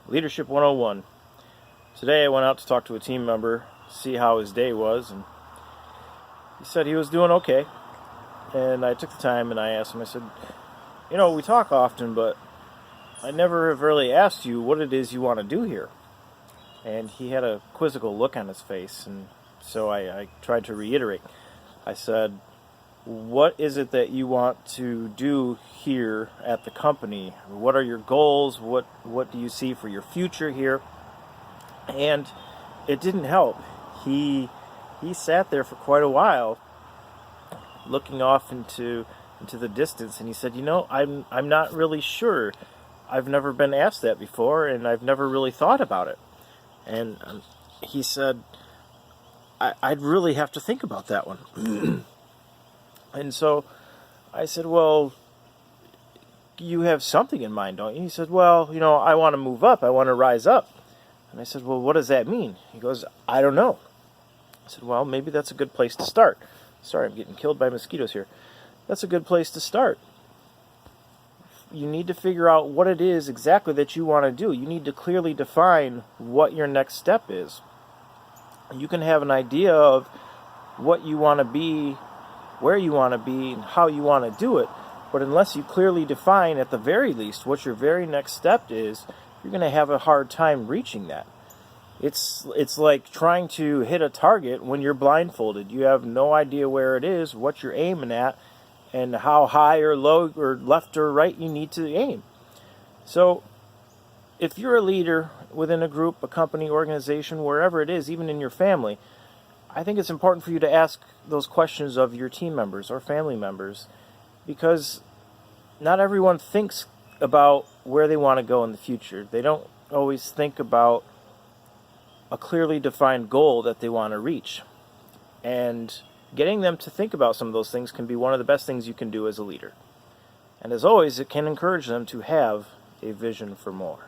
Leadership 101. Today I went out to talk to a team member, see how his day was, and he said he was doing okay. And I took the time and I asked him, I said, we talk often, but I never have really asked you what it is you want to do here. And he had a quizzical look on his face, and so I tried to reiterate. I said, what is it that you want to do here at the company? What are your goals? What do you see for your future here? And it didn't help. He sat there for quite a while, looking off into the distance, and he said, I'm not really sure. I've never been asked that before, and I've never really thought about it. And he said, I'd really have to think about that one. And so I said, well, you have something in mind, don't you? He said, well, I want to move up. I want to rise up. And I said, well, what does that mean? He goes, I don't know. I said, well, maybe that's a good place to start. Sorry, I'm getting killed by mosquitoes here. That's a good place to start. You need to figure out what it is exactly that you want to do. You need to clearly define what your next step is. You can have an idea of what you want to be, where you want to be, and how you want to do it, but unless you clearly define at the very least what your very next step is, you're going to have a hard time reaching that. It's like trying to hit a target when you're blindfolded. You have no idea where it is, what you're aiming at, and how high or low or left or right you need to aim. So if you're a leader within a group, a company, organization, wherever it is, even in your family, I think it's important for you to ask those questions of your team members or family members, because not everyone thinks about where they want to go in the future. They don't always think about a clearly defined goal that they want to reach. And getting them to think about some of those things can be one of the best things you can do as a leader. And as always, it can encourage them to have a vision for more.